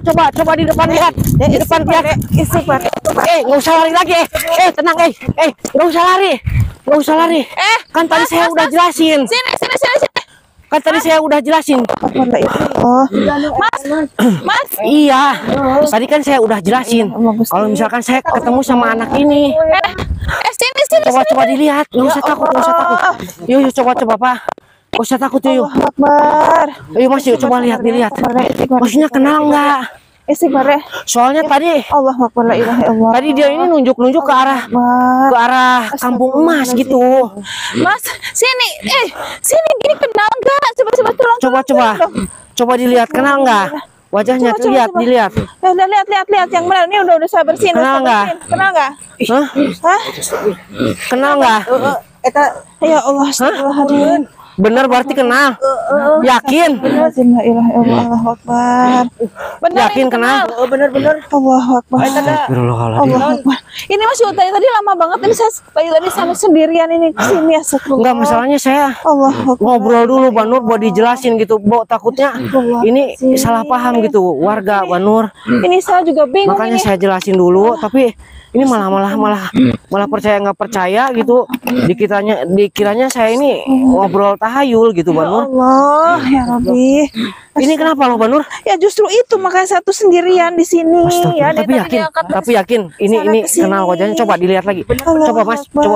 Coba di depan lihat. Di depan lihat. Istighfar. Nggak usah lari lagi. Tenang nggak usah lari. Nggak usah lari. Kan tadi saya udah jelasin. Sini. Kan tadi saya udah jelasin. Oh, Mas. Iya. Tadi kan saya udah jelasin. Kalau misalkan saya ketemu sama anak ini. Sini. Coba dilihat. Nggak usah takut. Yuk coba Pak. Nggak usah takut yuk. Akbar. Ayo Mas, yuk coba dilihat. Maksudnya kenal nggak? Istighfar. Soalnya tadi Allahu Akbar, la ilaha illallah. Tadi dia ini nunjuk ke arah kampung emas gitu. Mas, sini. Sini gini kenal enggak? Coba tolong. Coba dilihat, kenal enggak? Wajahnya dilihat. Lihat yang mana? Ini udah saya bersihin. Kenal enggak? Hah? Kenal enggak? Ya Allah, astagfirullahaladzim. Bener berarti kenal. Yakin? Allahu Akbar. Yakin kenal? Bener. Allahu Akbar. Allahu Akbar. Ini Mas tadi lama banget ini tadi sama sendirian ini kesini ya. Enggak, masalahnya saya ngobrol dulu Banur buat dijelasin gitu. Takutnya ini salah paham gitu warga Banur. Ini saya juga bingung. Makanya saya jelasin dulu, tapi ini malah percaya nggak percaya gitu. Dikiranya saya ini ngobrol tahayul gitu Banur. Allah ya Rabbi. Ini kenapa loh Banur? Ya justru itu makanya satu sendirian di sini. Ya, tapi yakin ini kenal wajahnya. Coba dilihat lagi. Coba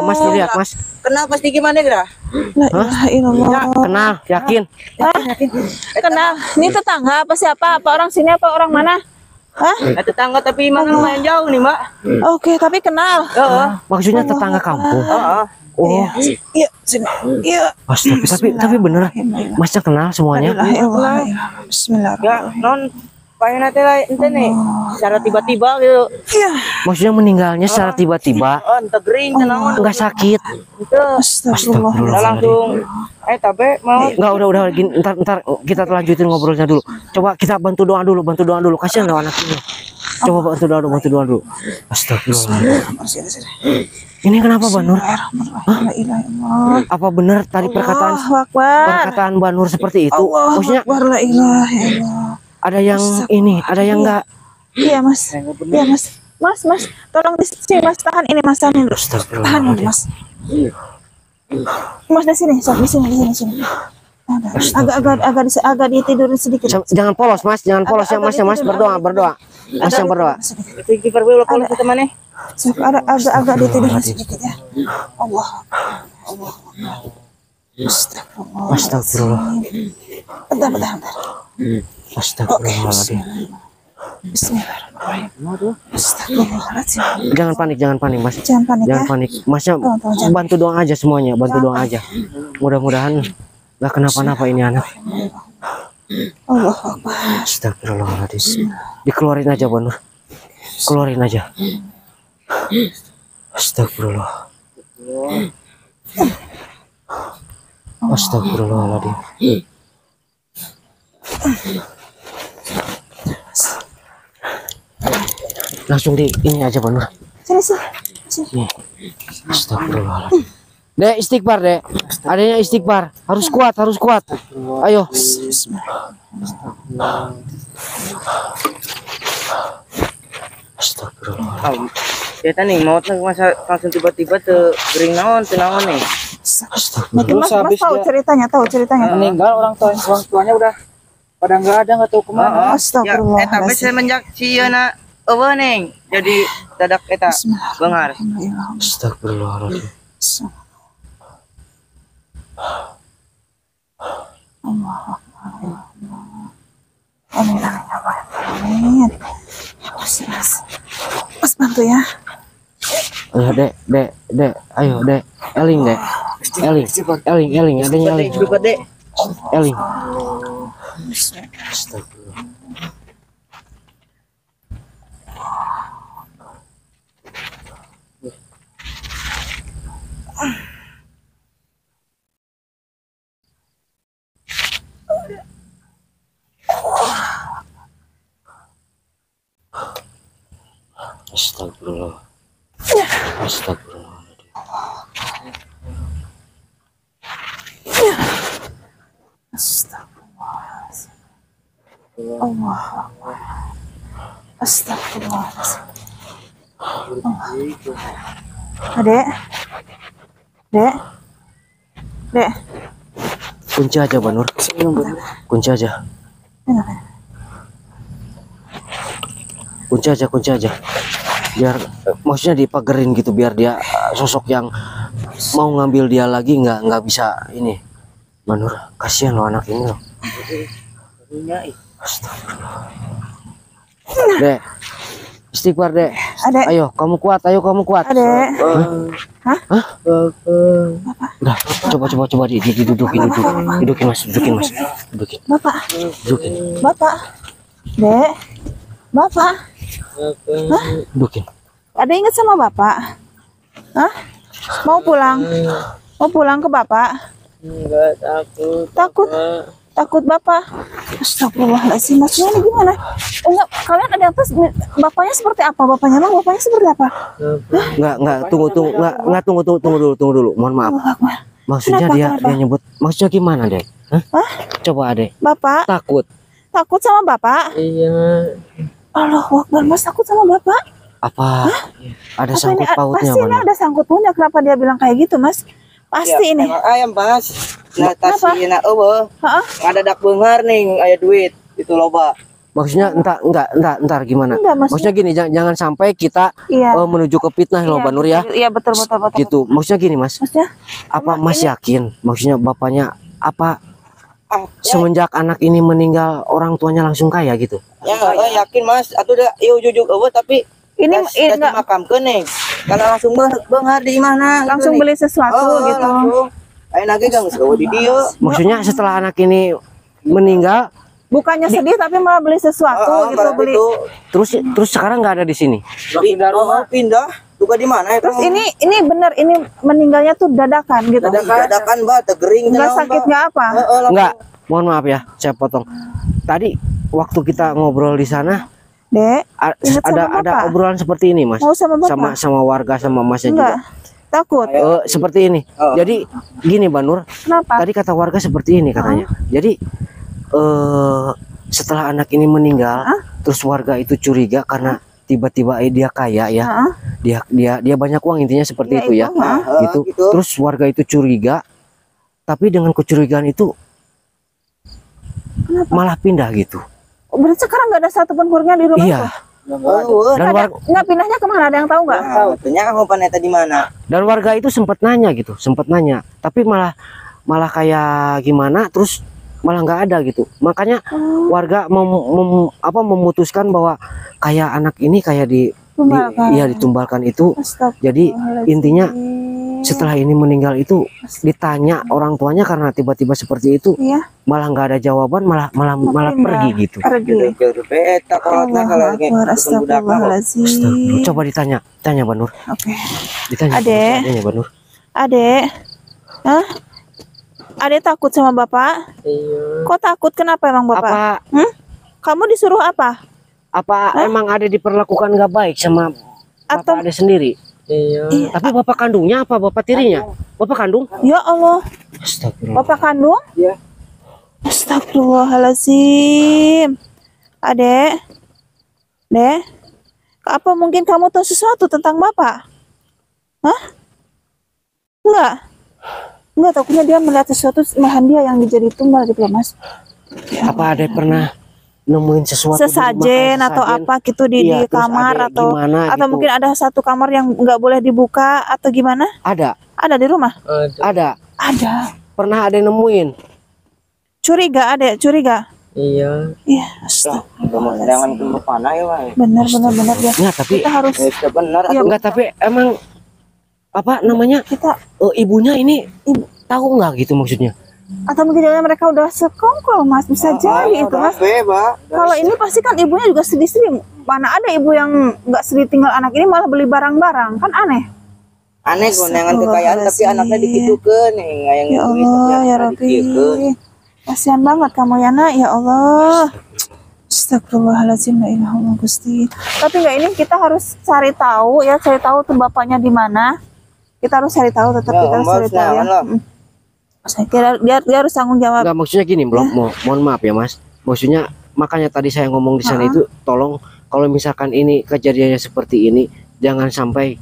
Mas dilihat Mas. Kenal pasti gimana Gra? La ilaha illallah. Kenal, yakin? Kenal. Ini tetangga apa siapa? Apa orang sini apa orang mana? Hah? Tetangga tapi emang lumayan jauh nih Mbak. Oke, tapi kenal. Maksudnya tetangga kampung. Oh, iya, sini. Iya. Tapi bener, Masnya kenal semuanya? Bismillahirrahmanirrahim. Ya, non kayak nanti lah ente nih, secara tiba-tiba gitu. Iya. Maksudnya meninggalnya secara tiba-tiba? Oh, ente gering, tenang. Enggak sakit? Itu. Astagfirullah. Langsung. Tapi mau. Enggak, udah gini, ntar kita lanjutin ngobrolnya dulu. Coba kita bantu doa dulu. Kasihan loh anak ini. Coba bantu doa dulu. Astagfirullah. Ini kenapa Banur? Apa benar tadi perkataan Banur seperti itu? Maksudnya ada yang ini, ada yang enggak? Iya Mas. Mas, tolong di sini Mas, tahan ini Mas, tahan dulu. Tahan ini Mas. Mas di sini. Agak ditidurin sedikit. Jangan polos Mas ya Mas, berdoa. Mas yang berdoa. Istighfar dulu kalau temannya. Agak ditidurin sedikit ya. Allah. Astagfirullah. Bentar. Astagfirullahaladzim. Bismillahirrahmanirrahim. Astagfirullahaladzim. Jangan panik Mas. Jangan panik. Masnya bantu doa aja semuanya, Mudah-mudahan nggak kenapa-napa ini anak. Allahu Akbar. Astagfirullahaladzim. Dikeluarin aja Banur. Keluarin aja. Astagfirullah. Astagfirullahaladzim. Langsung di ini aja Banur. Sini. Astagfirullahaladzim. Dek, istighfar Dek. Adanya istighfar. Harus kuat. Ayo. Astagfirullah. Kita nih mau masa langsung tiba-tiba tuh gering naon nih. Mas tahu ceritanya. Meninggal orang tuanya udah pada nggak tahu kemana. Astagfirullah. Tapi semenjak si Yana neng jadi dadak eta bengar. Astagfirullahaladzim. Amin. Mas bantu ya. Ayo Dek. Ayo Dek. Eling. Adanya Eling. Eling. Astagfirullah. Astagfirullah. Allah. Astagfirullahaladzim. Adek, dek, dek. Kunci aja Banur. Kunci aja. Kunci aja. Biar maksudnya dipagerin gitu biar dia sosok yang mau ngambil dia lagi nggak bisa ini. Banur, kasihan lo anak ini lo. Astagfirullah. Dek, istighfar dek. Adek. Ayo kamu kuat, Adek. Hah? Udah, coba didudukin mas, dudukin. Bapak. Dek. Bapak. Hah? Dudukin. Ada ingat sama bapak? Hah? Mau pulang? Mau pulang ke bapak? Enggak takut. Takut bapak. Astagfirullahaladzim. Maksudnya ini gimana? Enggak, kalian ada yang tes bapaknya seperti apa? Bapaknya seperti apa? Enggak, tunggu dulu. Mohon maaf. Maksudnya Kenapa? dia nyebut maksudnya gimana, Dek? Hah? Coba, Dek. Bapak takut sama bapak? Iya. Allahu Akbar, Mas takut sama bapak? Apa? Ada Apa sangkut ini? pautnya, Pasti ini Bang? ada sangkut pautnya. Kenapa dia bilang kayak gitu, Mas? Pasti ini. Emang ayam Mas. Nah, Kenapa? tasina eueuh. Heeh. Ada dak beungar nih aya duit. Itu loba. Maksudnya entar gimana? Enggak, Maksudnya gini, jangan sampai kita Iya. menuju ke fitnah loh, Banur ya. Iya, betul. Gitu. Maksudnya gini, Mas. Maksudnya? Apa Mas yakin? Maksudnya bapaknya apa Ah, semenjak anak ini meninggal orang tuanya langsung kaya gitu? ya yakin Mas. Atuh da ieu jujug eueuh tapi Ini enggak dimakamkeun nih. Karena langsung beungar di mana? langsung beli sesuatu gitu. Langsung. Ayeuna ge geus eueuh di dieu. Maksudnya setelah anak ini meninggal Bukannya sedih tapi malah beli sesuatu gitu, beli. terus sekarang nggak ada di sini. Pindah. Duga di mana ya? Terus ini bener ini meninggalnya tuh dadakan gitu. Dadakan Mbak, tegering. Enggak sakit enggak apa? Enggak, mohon maaf ya, saya potong. Tadi waktu kita ngobrol di sana Dek, ingat sama ada Bapak? obrolan seperti ini, Mas. Mau sama Bapak? Sama warga sama Masnya Enggak. juga. Takut. Seperti ini. Jadi gini, Banur. Kenapa? Tadi kata warga seperti ini katanya. Jadi setelah anak ini meninggal, terus warga itu curiga karena tiba-tiba dia kaya ya. Dia banyak uang, intinya seperti Ya, itu ya. itu, Gitu. Terus warga itu curiga, tapi dengan kecurigaan itu malah pindah gitu. Berarti sekarang nggak ada satupun keluarga di rumah Iya. itu? Dan Nggak pindahnya kemana? Ada yang tahu nggak? Tanya kamu paneta di mana? dan warga itu sempat nanya gitu, tapi malah kayak gimana, terus malah nggak ada gitu. Makanya warga memutuskan bahwa kayak anak ini kayak ditumbalkan itu. Jadi intinya setelah ini meninggal itu ditanya orang tuanya karena tiba-tiba seperti itu, Iya. malah nggak ada jawaban, malah pergi gitu. Pergi. Astagfirullahaladzim. Coba tanya Banur. Oke. Ditanya. Adek. Tanya Banur. Adek. Hah? Adek takut sama bapak? Iya. Kok takut? Kenapa emang bapak? Apa Kamu disuruh apa? emang ada diperlakukan nggak baik sama Atau bapak ada sendiri? Iya. Tapi bapak kandungnya apa bapak tirinya? Bapak kandung? ya Allah, Astagfirullah. bapak kandung? Iya. Astagfirullahaladzim. Adek, Dek, apa mungkin kamu tahu sesuatu tentang bapak? Hah? Enggak, takutnya dia melihat sesuatu malahan dia yang jadi tumbal gitu loh, Mas. Apa ada pernah nemuin sesuatu di rumah, Sesajen atau sesajen? apa gitu di Iya, terus kamar ada atau gimana gitu. mungkin ada satu kamar yang nggak boleh dibuka atau gimana? Ada Ada di rumah? Ada pernah ada yang nemuin. Curiga? Iya. Iya, Jangan astagfirullahaladzim. tunggu panah ya, Wak. Benar ya. Nggak, tapi Kita harus Benar. Iya, enggak, tapi emang apa namanya, kita ibunya ini tahu nggak gitu maksudnya? atau mungkin jangan mereka udah sekongkol, Mas, bisa jadi itu, Mas. Kalau ini pasti kan ibunya juga sedih-sedih. Mana ada ibu yang nggak sedih tinggal anak ini malah beli barang-barang, kan aneh. Aneh konangan kekayaan tapi anaknya dikitukeun nih ngayang Ya Allah, ya Rabbi. Kasihan banget kamu ya, Nak. Ya Allah. Astagfirullahaladzim, la ilaha illallah Gusti. Tapi nggak, ini kita harus cari tahu ya, cari tahu tuh bapaknya di mana. Kita harus cari tahu, tetap kita harus cari tahu ya. Saya kira dia harus tanggung jawab. Enggak, maksudnya gini, mohon maaf ya Mas. Maksudnya makanya tadi saya ngomong di sana itu tolong kalau misalkan ini kejadiannya seperti ini, jangan sampai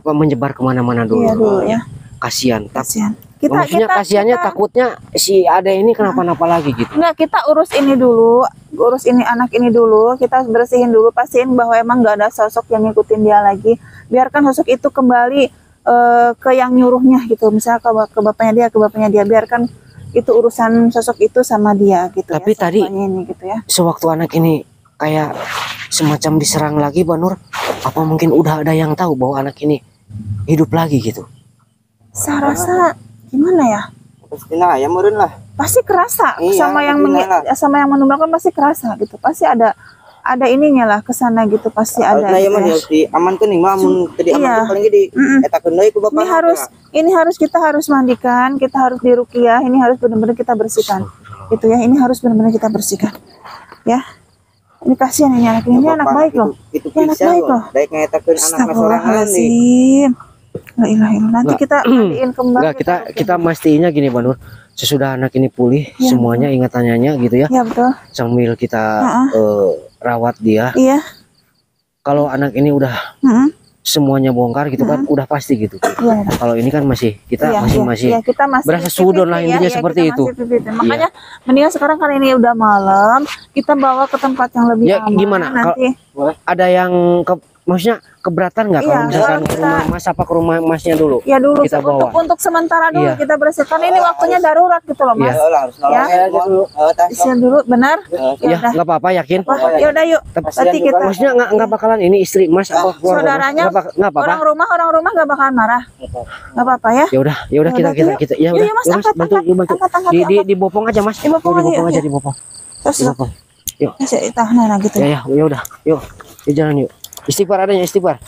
menyebar kemana-mana dulu. Iya dulu ya. Kasihan. Kasihan. Maksudnya kasihannya takutnya si ade ini kenapa-napa lagi gitu. Enggak, kita urus ini dulu, urus ini anak ini dulu, kita bersihin dulu, pastiin bahwa emang nggak ada sosok yang ngikutin dia lagi. Biarkan sosok itu kembali ke yang nyuruhnya gitu, misalnya ke bapaknya dia, biarkan itu urusan sosok itu sama dia gitu. Tapi ya, tadi ini gitu ya. sewaktu anak ini kayak semacam diserang lagi, Banur, apa mungkin udah ada yang tahu bahwa anak ini hidup lagi gitu? Saya rasa gimana ya? Pastilah ya meureun lah. Pasti kerasa Iya, sama yang sama yang menumbalkan, pasti kerasa gitu. Pasti ada ininya lah kesana gitu, pasti ada. Nah, ya gitu mah ya. di amankeun nih mah mun teu Iya. diamankeun paling gede. Etakeun deui ku bapak. Kita harus mandikan, kita harus diruqyah, ini harus benar-benar kita bersihkan. Gitu ya, ini harus benar-benar kita bersihkan. Ya. Ini kasihan ini anak ini anak baik loh. Itu Ini anak baik loh. Baik ngetakeun anak sorangan nih. Astagfirullahaladzim. La ilaha illallah. Nanti kita mandiin kembali. Enggak, kita mastiin gini, Banur. Sesudah anak ini pulih, Ya, semuanya ingatannya gitu ya. Ya betul. Sambil kita rawat dia. Iya. Kalau anak ini udah semuanya bongkar gitu kan, udah pasti gitu. Iya. Kalau ini kan masih kita masih kita masih berasa sudon lah intinya seperti kita itu. masih pipit. Makanya mendingan sekarang kali ini udah malam, kita bawa ke tempat yang lebih Ya, aman. gimana? Nanti Ada yang maksudnya keberatan nggak kalau Iya, misalkan kalau ke rumah Mas apa ke rumah Masnya dulu? ya dulu Kita bawa. untuk sementara dulu Iya. kita bersihkan. Ini waktunya darurat gitu loh, Mas. Iya lah harus nolong Ya. saya dulu. Istirahat dulu, benar? Ya, nggak apa-apa, yakin. Wah, ya udah yuk. Berarti kita Maksudnya nggak bakalan ini istri Mas apa keluarga Mas? saudaranya, Nggak apa-apa. orang rumah nggak bakalan marah. Nggak apa-apa ya. Ya udah Ya udah, kita ya yuk, udah. yuk, Mas, Ya, Mas, angkat, bantu angkat, bantu. angkat, Di angkat. dibopong aja, Mas. Dibopong aja, Dibopong yuk, aja, yuk. dibopong. Terus Dibopong. Yuk. tahan gitu. Ya udah. Yuk. Yuk jalan yuk. Istighfar adanya, istighfar.